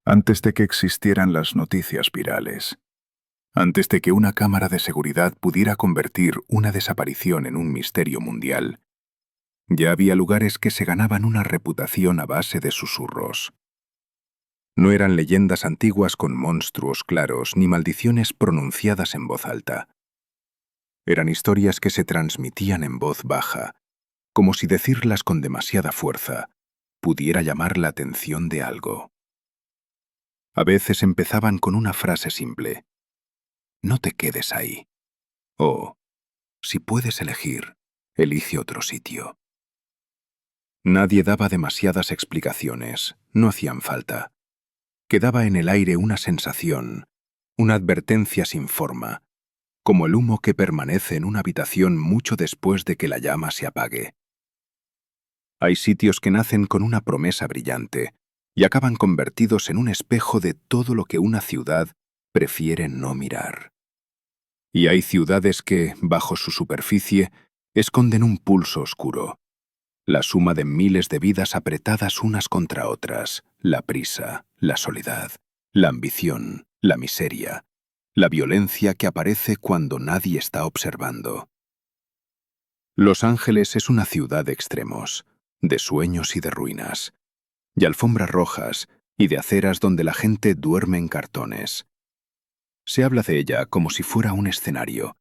Antes de que existieran las noticias virales, antes de que una cámara de seguridad pudiera convertir una desaparición en un misterio mundial, ya había lugares que se ganaban una reputación a base de susurros. No eran leyendas antiguas con monstruos claros ni maldiciones pronunciadas en voz alta. Eran historias que se transmitían en voz baja, como si decirlas con demasiada fuerza pudiera llamar la atención de algo. A veces empezaban con una frase simple: «No te quedes ahí», o «Si puedes elegir, elige otro sitio». Nadie daba demasiadas explicaciones, no hacían falta. Quedaba en el aire una sensación, una advertencia sin forma, como el humo que permanece en una habitación mucho después de que la llama se apague. Hay sitios que nacen con una promesa brillante y acaban convertidos en un espejo de todo lo que una ciudad prefiere no mirar. Y hay ciudades que, bajo su superficie, esconden un pulso oscuro, la suma de miles de vidas apretadas unas contra otras, la prisa, la soledad, la ambición, la miseria, la violencia que aparece cuando nadie está observando. Los Ángeles es una ciudad de extremos, de sueños y de ruinas, de alfombras rojas y de aceras donde la gente duerme en cartones. Se habla de ella como si fuera un escenario,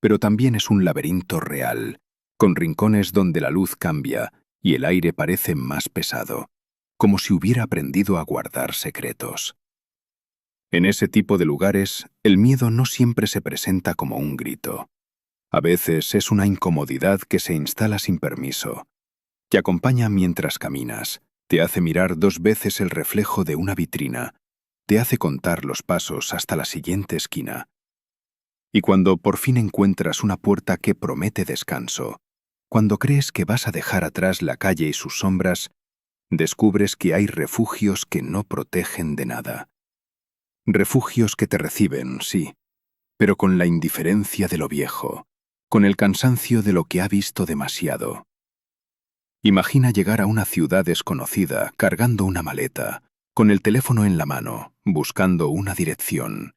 pero también es un laberinto real, con rincones donde la luz cambia y el aire parece más pesado, como si hubiera aprendido a guardar secretos. En ese tipo de lugares, el miedo no siempre se presenta como un grito. A veces es una incomodidad que se instala sin permiso, que acompaña mientras caminas, te hace mirar 2 veces el reflejo de una vitrina, te hace contar los pasos hasta la siguiente esquina. Y cuando por fin encuentras una puerta que promete descanso, cuando crees que vas a dejar atrás la calle y sus sombras, descubres que hay refugios que no protegen de nada. Refugios que te reciben, sí, pero con la indiferencia de lo viejo, con el cansancio de lo que ha visto demasiado. Imagina llegar a una ciudad desconocida cargando una maleta, con el teléfono en la mano, buscando una dirección.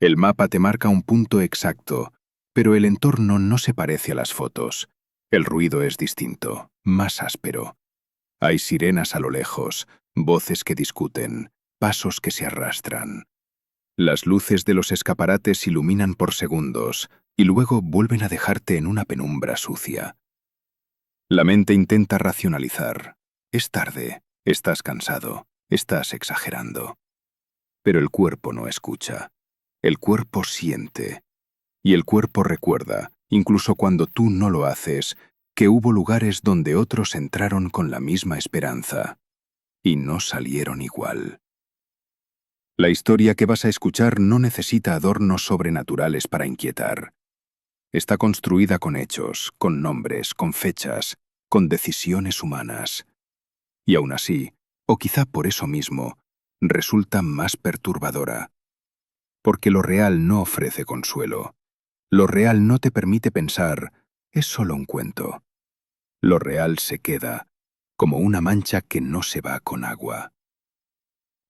El mapa te marca un punto exacto, pero el entorno no se parece a las fotos. El ruido es distinto, más áspero. Hay sirenas a lo lejos, voces que discuten, pasos que se arrastran. Las luces de los escaparates iluminan por segundos y luego vuelven a dejarte en una penumbra sucia. La mente intenta racionalizar. Es tarde, estás cansado, estás exagerando. Pero el cuerpo no escucha. El cuerpo siente. Y el cuerpo recuerda, incluso cuando tú no lo haces, que hubo lugares donde otros entraron con la misma esperanza y no salieron igual. La historia que vas a escuchar no necesita adornos sobrenaturales para inquietar. Está construida con hechos, con nombres, con fechas, con decisiones humanas. Y aún así, o quizá por eso mismo, resulta más perturbadora. Porque lo real no ofrece consuelo. Lo real no te permite pensar, es solo un cuento. Lo real se queda, como una mancha que no se va con agua.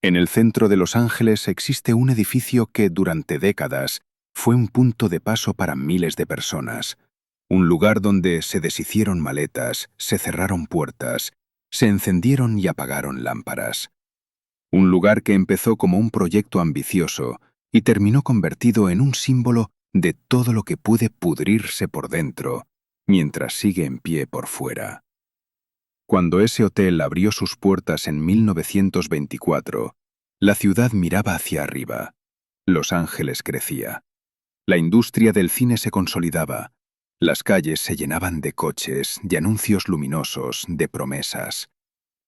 En el centro de Los Ángeles existe un edificio que durante décadas fue un punto de paso para miles de personas, un lugar donde se deshicieron maletas, se cerraron puertas, se encendieron y apagaron lámparas. Un lugar que empezó como un proyecto ambicioso y terminó convertido en un símbolo de todo lo que puede pudrirse por dentro, mientras sigue en pie por fuera. Cuando ese hotel abrió sus puertas en 1924, la ciudad miraba hacia arriba. Los Ángeles crecía. La industria del cine se consolidaba. Las calles se llenaban de coches, de anuncios luminosos, de promesas.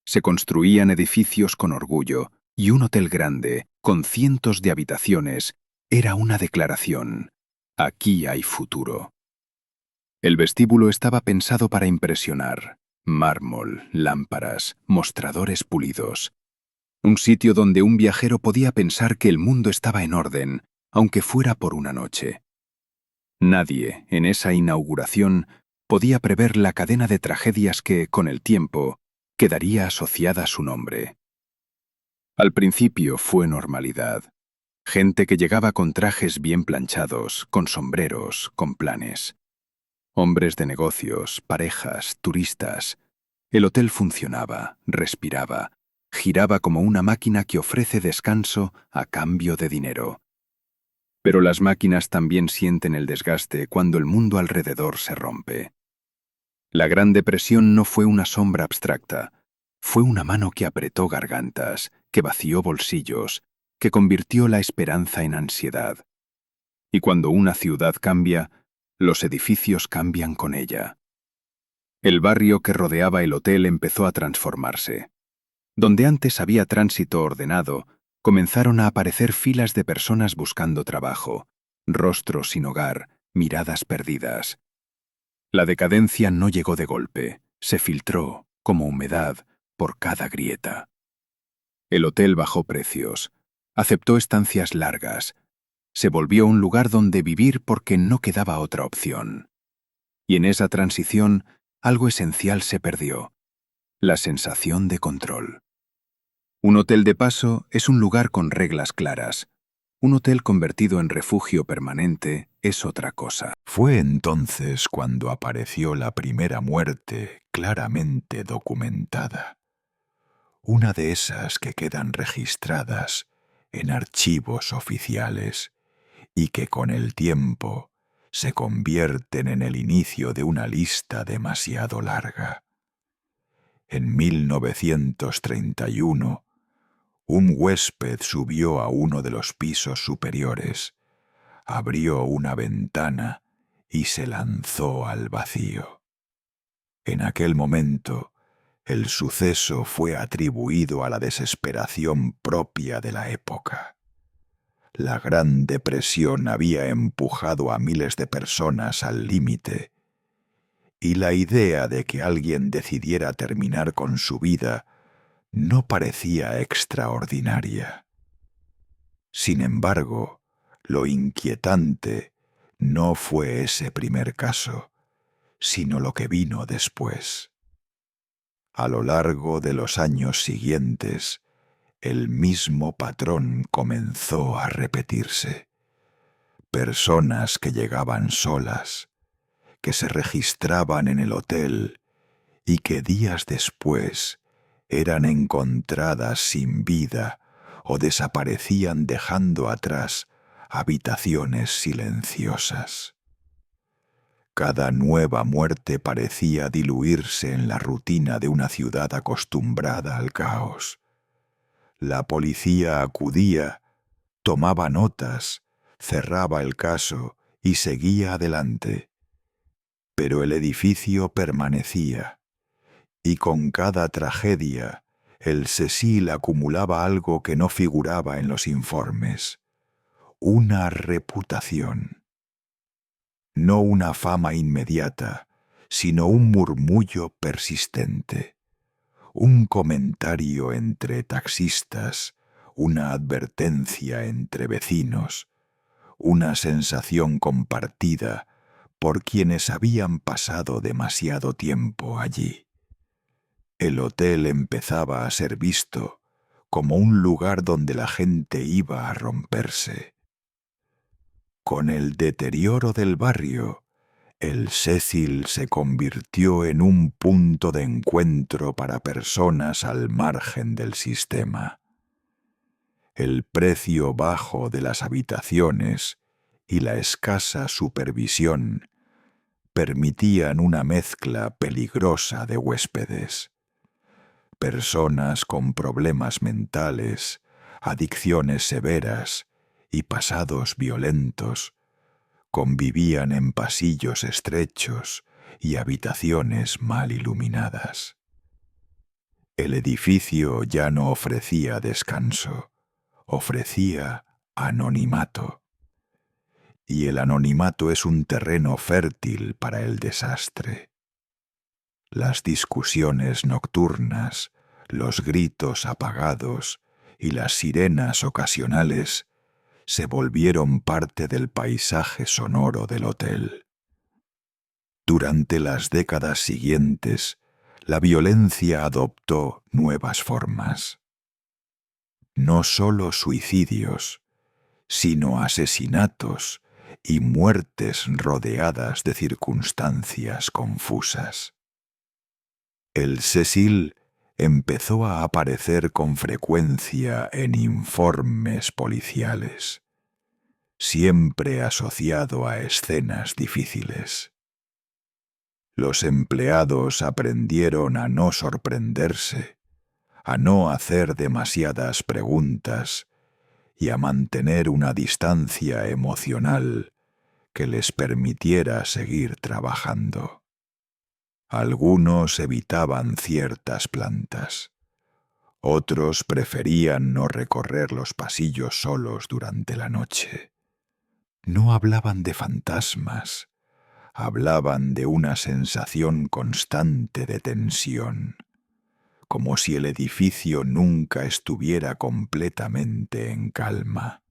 Se construían edificios con orgullo, y un hotel grande, con cientos de habitaciones, era una declaración. Aquí hay futuro. El vestíbulo estaba pensado para impresionar. Mármol, lámparas, mostradores pulidos. Un sitio donde un viajero podía pensar que el mundo estaba en orden, aunque fuera por una noche. Nadie, en esa inauguración, podía prever la cadena de tragedias que, con el tiempo, quedaría asociada a su nombre. Al principio fue normalidad. Gente que llegaba con trajes bien planchados, con sombreros, con planes. Hombres de negocios, parejas, turistas. El hotel funcionaba, respiraba, giraba como una máquina que ofrece descanso a cambio de dinero. Pero las máquinas también sienten el desgaste cuando el mundo alrededor se rompe. La Gran Depresión no fue una sombra abstracta, fue una mano que apretó gargantas, que vació bolsillos, que convirtió la esperanza en ansiedad. Y cuando una ciudad cambia, los edificios cambian con ella. El barrio que rodeaba el hotel empezó a transformarse. Donde antes había tránsito ordenado, comenzaron a aparecer filas de personas buscando trabajo, rostros sin hogar, miradas perdidas. La decadencia no llegó de golpe, se filtró, como humedad, por cada grieta. El hotel bajó precios, aceptó estancias largas, se volvió un lugar donde vivir porque no quedaba otra opción. Y en esa transición, algo esencial se perdió: la sensación de control. Un hotel de paso es un lugar con reglas claras. Un hotel convertido en refugio permanente es otra cosa. Fue entonces cuando apareció la primera muerte claramente documentada. Una de esas que quedan registradas en archivos oficiales y que con el tiempo se convierten en el inicio de una lista demasiado larga. En 1931, un huésped subió a uno de los pisos superiores, abrió una ventana y se lanzó al vacío. En aquel momento, el suceso fue atribuido a la desesperación propia de la época. La Gran Depresión había empujado a miles de personas al límite, y la idea de que alguien decidiera terminar con su vida no parecía extraordinaria. Sin embargo, lo inquietante no fue ese primer caso, sino lo que vino después. A lo largo de los años siguientes, el mismo patrón comenzó a repetirse. Personas que llegaban solas, que se registraban en el hotel y que días después eran encontradas sin vida o desaparecían dejando atrás habitaciones silenciosas. Cada nueva muerte parecía diluirse en la rutina de una ciudad acostumbrada al caos. La policía acudía, tomaba notas, cerraba el caso y seguía adelante. Pero el edificio permanecía, y con cada tragedia el Cecil acumulaba algo que no figuraba en los informes: una reputación. No una fama inmediata, sino un murmullo persistente, un comentario entre taxistas, una advertencia entre vecinos, una sensación compartida por quienes habían pasado demasiado tiempo allí. El hotel empezaba a ser visto como un lugar donde la gente iba a romperse. Con el deterioro del barrio, el Cecil se convirtió en un punto de encuentro para personas al margen del sistema. El precio bajo de las habitaciones y la escasa supervisión permitían una mezcla peligrosa de huéspedes. Personas con problemas mentales, adicciones severas y pasados violentos convivían en pasillos estrechos y habitaciones mal iluminadas. El edificio ya no ofrecía descanso, ofrecía anonimato. Y el anonimato es un terreno fértil para el desastre. Las discusiones nocturnas, los gritos apagados y las sirenas ocasionales se volvieron parte del paisaje sonoro del hotel. Durante las décadas siguientes, la violencia adoptó nuevas formas. No solo suicidios, sino asesinatos y muertes rodeadas de circunstancias confusas. El Cecil empezó a aparecer con frecuencia en informes policiales, siempre asociado a escenas difíciles. Los empleados aprendieron a no sorprenderse, a no hacer demasiadas preguntas y a mantener una distancia emocional que les permitiera seguir trabajando. Algunos evitaban ciertas plantas. Otros preferían no recorrer los pasillos solos durante la noche. No hablaban de fantasmas, hablaban de una sensación constante de tensión, como si el edificio nunca estuviera completamente en calma.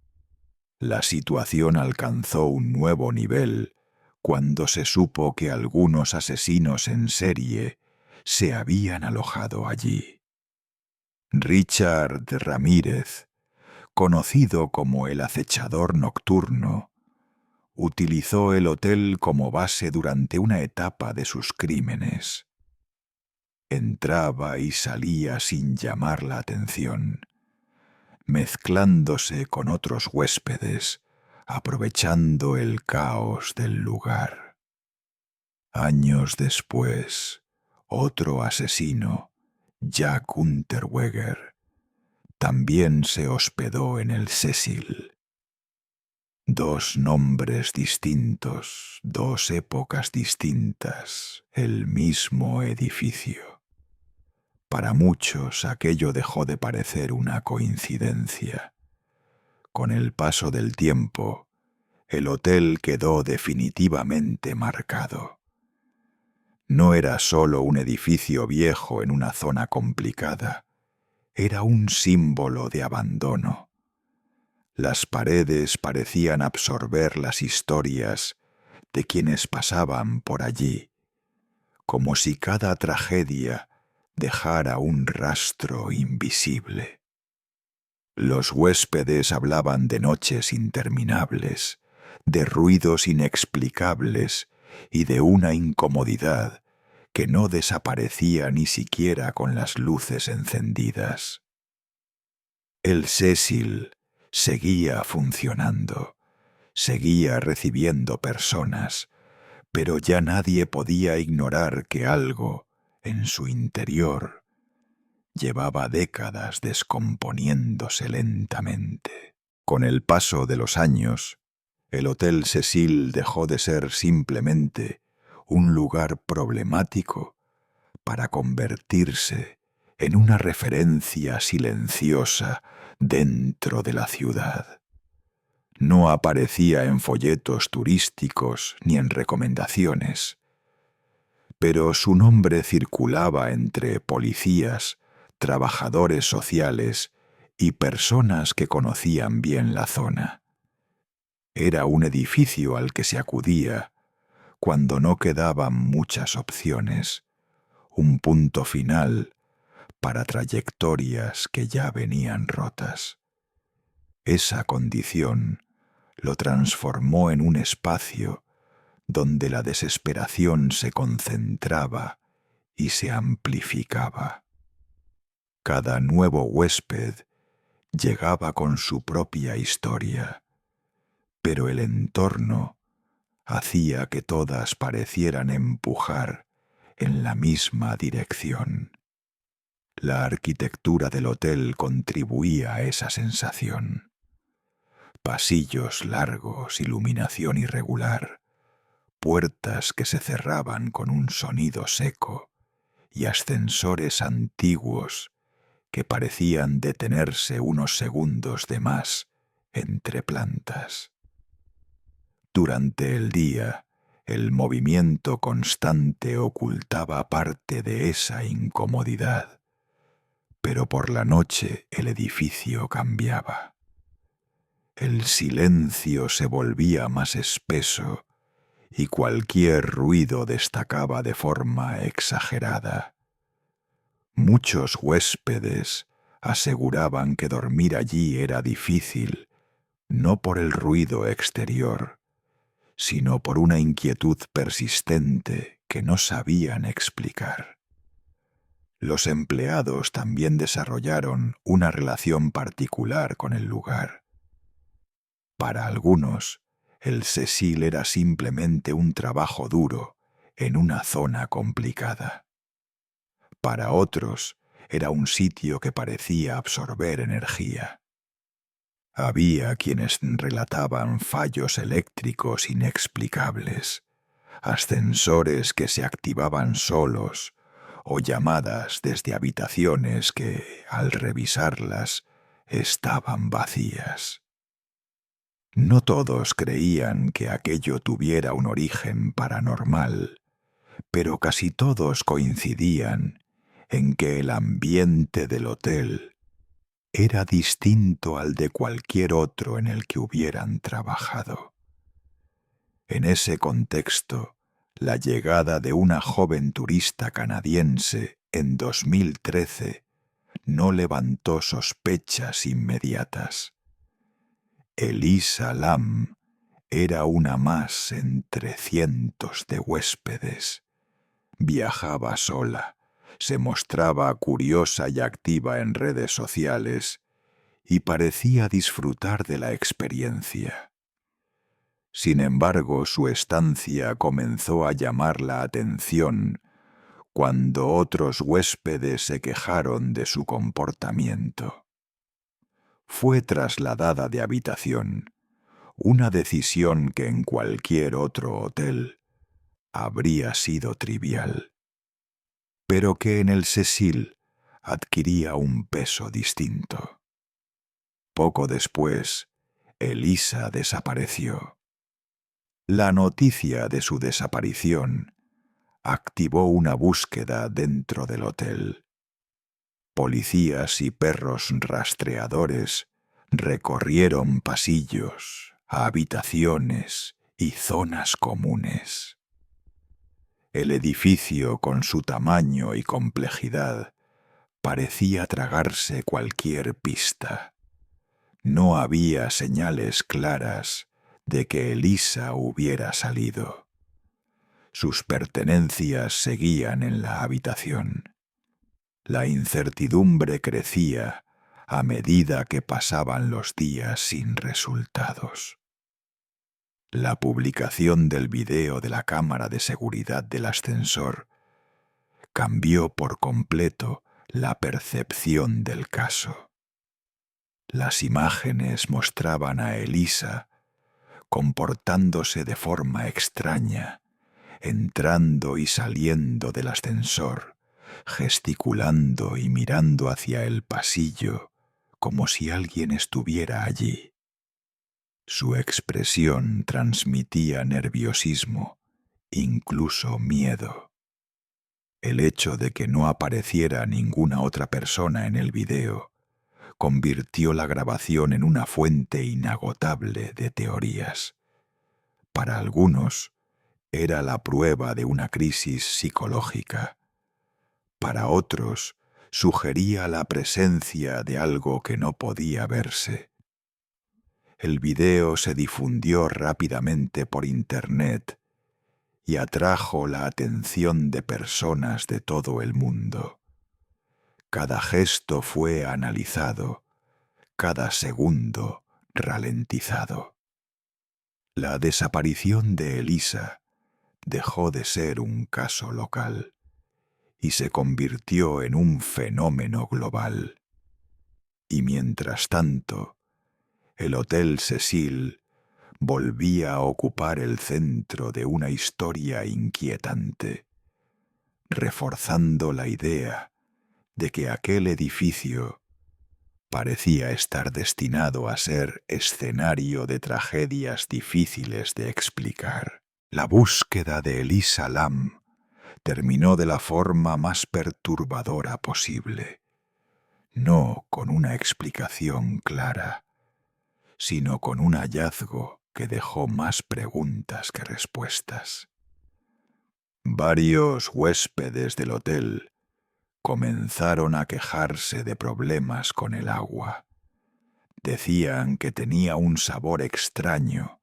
La situación alcanzó un nuevo nivel cuando se supo que algunos asesinos en serie se habían alojado allí. Richard Ramírez, conocido como el acechador nocturno, utilizó el hotel como base durante una etapa de sus crímenes. Entraba y salía sin llamar la atención, mezclándose con otros huéspedes, aprovechando el caos del lugar. Años después, otro asesino, Jack Unterweger, también se hospedó en el Cecil. Dos nombres distintos, dos épocas distintas, el mismo edificio. Para muchos aquello dejó de parecer una coincidencia. Con el paso del tiempo, el hotel quedó definitivamente marcado. No era solo un edificio viejo en una zona complicada, era un símbolo de abandono. Las paredes parecían absorber las historias de quienes pasaban por allí, como si cada tragedia dejara un rastro invisible. Los huéspedes hablaban de noches interminables, de ruidos inexplicables y de una incomodidad que no desaparecía ni siquiera con las luces encendidas. El Cecil seguía funcionando, seguía recibiendo personas, pero ya nadie podía ignorar que algo, en su interior, llevaba décadas descomponiéndose lentamente. Con el paso de los años, el Hotel Cecil dejó de ser simplemente un lugar problemático para convertirse en una referencia silenciosa dentro de la ciudad. No aparecía en folletos turísticos ni en recomendaciones, pero su nombre circulaba entre policías, trabajadores sociales y personas que conocían bien la zona. Era un edificio al que se acudía cuando no quedaban muchas opciones, un punto final para trayectorias que ya venían rotas. Esa condición lo transformó en un espacio donde la desesperación se concentraba y se amplificaba. Cada nuevo huésped llegaba con su propia historia, pero el entorno hacía que todas parecieran empujar en la misma dirección. La arquitectura del hotel contribuía a esa sensación. Pasillos largos, iluminación irregular, puertas que se cerraban con un sonido seco y ascensores antiguos que parecían detenerse unos segundos de más entre plantas. Durante el día, el movimiento constante ocultaba parte de esa incomodidad, pero por la noche el edificio cambiaba. El silencio se volvía más espeso y cualquier ruido destacaba de forma exagerada. Muchos huéspedes aseguraban que dormir allí era difícil, no por el ruido exterior, sino por una inquietud persistente que no sabían explicar. Los empleados también desarrollaron una relación particular con el lugar. Para algunos, el Cecil era simplemente un trabajo duro en una zona complicada. Para otros, era un sitio que parecía absorber energía. Había quienes relataban fallos eléctricos inexplicables, ascensores que se activaban solos o llamadas desde habitaciones que, al revisarlas, estaban vacías. No todos creían que aquello tuviera un origen paranormal, pero casi todos coincidían en que el ambiente del hotel era distinto al de cualquier otro en el que hubieran trabajado. En ese contexto, la llegada de una joven turista canadiense en 2013 no levantó sospechas inmediatas. Elisa Lam era una más entre cientos de huéspedes. Viajaba sola, se mostraba curiosa y activa en redes sociales y parecía disfrutar de la experiencia. Sin embargo, su estancia comenzó a llamar la atención cuando otros huéspedes se quejaron de su comportamiento. Fue trasladada de habitación, una decisión que en cualquier otro hotel habría sido trivial, pero que en el Cecil adquiría un peso distinto. Poco después, Elisa desapareció. La noticia de su desaparición activó una búsqueda dentro del hotel. Policías y perros rastreadores recorrieron pasillos, habitaciones y zonas comunes. El edificio, con su tamaño y complejidad, parecía tragarse cualquier pista. No había señales claras de que Elisa hubiera salido. Sus pertenencias seguían en la habitación. La incertidumbre crecía a medida que pasaban los días sin resultados. La publicación del video de la cámara de seguridad del ascensor cambió por completo la percepción del caso. Las imágenes mostraban a Elisa comportándose de forma extraña, entrando y saliendo del ascensor, gesticulando y mirando hacia el pasillo como si alguien estuviera allí. Su expresión transmitía nerviosismo, incluso miedo. El hecho de que no apareciera ninguna otra persona en el video convirtió la grabación en una fuente inagotable de teorías. Para algunos, era la prueba de una crisis psicológica. Para otros, sugería la presencia de algo que no podía verse. El video se difundió rápidamente por Internet y atrajo la atención de personas de todo el mundo. Cada gesto fue analizado, cada segundo ralentizado. La desaparición de Elisa dejó de ser un caso local y se convirtió en un fenómeno global. Y mientras tanto, el Hotel Cecil volvía a ocupar el centro de una historia inquietante, reforzando la idea de que aquel edificio parecía estar destinado a ser escenario de tragedias difíciles de explicar. La búsqueda de Elisa Lam terminó de la forma más perturbadora posible, no con una explicación clara, sino con un hallazgo que dejó más preguntas que respuestas. Varios huéspedes del hotel comenzaron a quejarse de problemas con el agua. Decían que tenía un sabor extraño,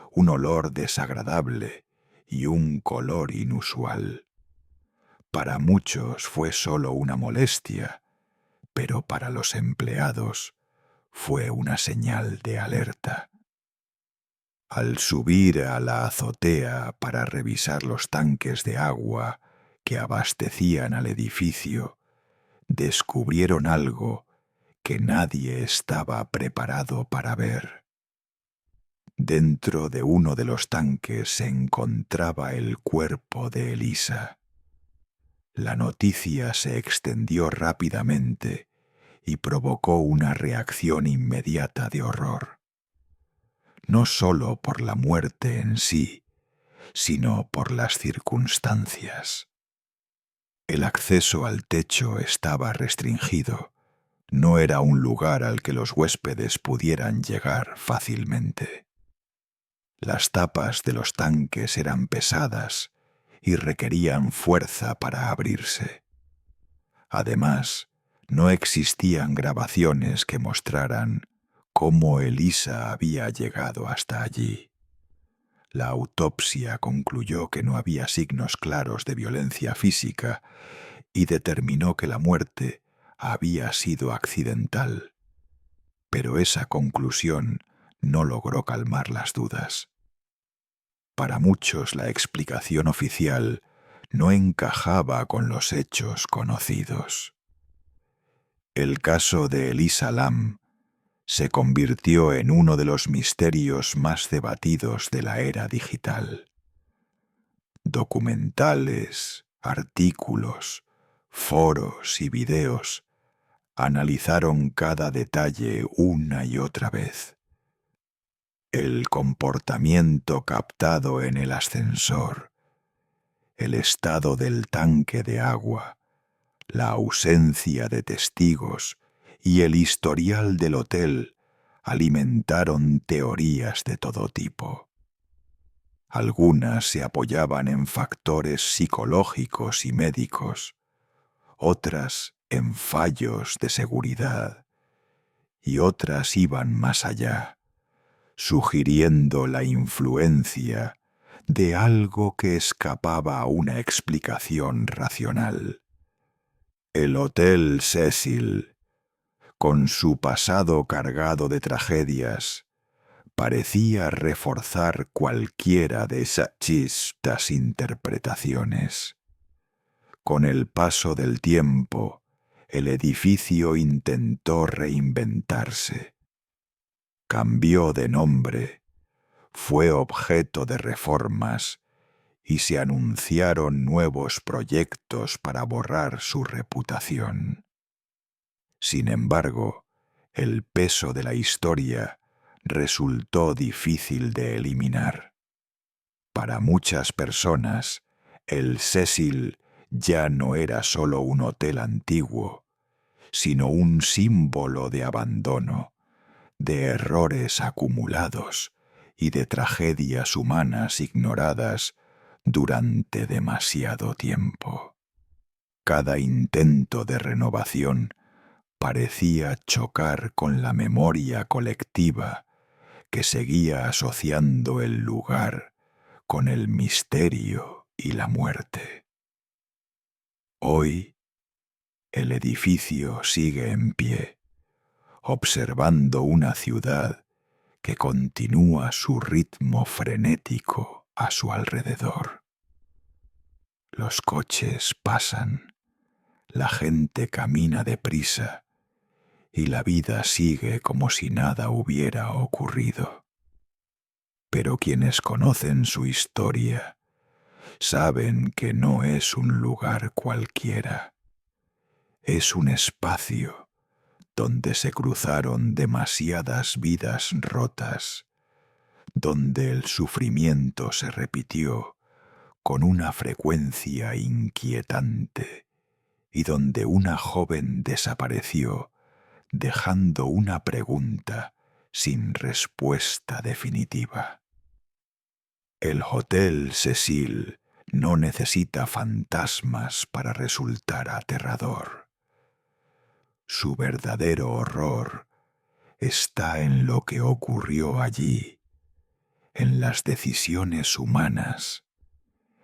un olor desagradable y un color inusual. Para muchos fue solo una molestia, pero para los empleados fue una señal de alerta. Al subir a la azotea para revisar los tanques de agua que abastecían al edificio, descubrieron algo que nadie estaba preparado para ver. Dentro de uno de los tanques se encontraba el cuerpo de Elisa. La noticia se extendió rápidamente y provocó una reacción inmediata de horror. No solo por la muerte en sí, sino por las circunstancias. El acceso al techo estaba restringido. No era un lugar al que los huéspedes pudieran llegar fácilmente. Las tapas de los tanques eran pesadas y requerían fuerza para abrirse. Además, no existían grabaciones que mostraran cómo Elisa había llegado hasta allí. La autopsia concluyó que no había signos claros de violencia física y determinó que la muerte había sido accidental. Pero esa conclusión no logró calmar las dudas. Para muchos la explicación oficial no encajaba con los hechos conocidos. El caso de Elisa Lam se convirtió en uno de los misterios más debatidos de la era digital. Documentales, artículos, foros y videos analizaron cada detalle una y otra vez. El comportamiento captado en el ascensor, el estado del tanque de agua, la ausencia de testigos y el historial del hotel alimentaron teorías de todo tipo. Algunas se apoyaban en factores psicológicos y médicos, otras en fallos de seguridad, y otras iban más allá, sugiriendo la influencia de algo que escapaba a una explicación racional. El Hotel Cecil, con su pasado cargado de tragedias, parecía reforzar cualquiera de esas chistas interpretaciones. Con el paso del tiempo, el edificio intentó reinventarse. Cambió de nombre, fue objeto de reformas y se anunciaron nuevos proyectos para borrar su reputación. Sin embargo, el peso de la historia resultó difícil de eliminar. Para muchas personas, el Cecil ya no era solo un hotel antiguo, sino un símbolo de abandono, de errores acumulados y de tragedias humanas ignoradas durante demasiado tiempo. Cada intento de renovación parecía chocar con la memoria colectiva que seguía asociando el lugar con el misterio y la muerte. Hoy, el edificio sigue en pie, observando una ciudad que continúa su ritmo frenético a su alrededor. Los coches pasan, la gente camina deprisa y la vida sigue como si nada hubiera ocurrido. Pero quienes conocen su historia saben que no es un lugar cualquiera. Es un espacio donde se cruzaron demasiadas vidas rotas, donde el sufrimiento se repitió con una frecuencia inquietante y donde una joven desapareció dejando una pregunta sin respuesta definitiva. El Hotel Cecil no necesita fantasmas para resultar aterrador. Su verdadero horror está en lo que ocurrió allí, en las decisiones humanas,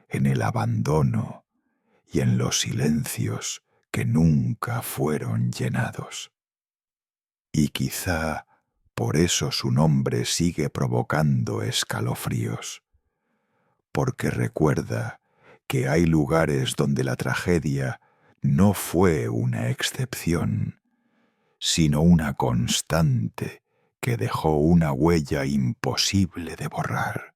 en el abandono y en los silencios que nunca fueron llenados. Y quizá por eso su nombre sigue provocando escalofríos, porque recuerda que hay lugares donde la tragedia no fue una excepción, sino una constante que dejó una huella imposible de borrar.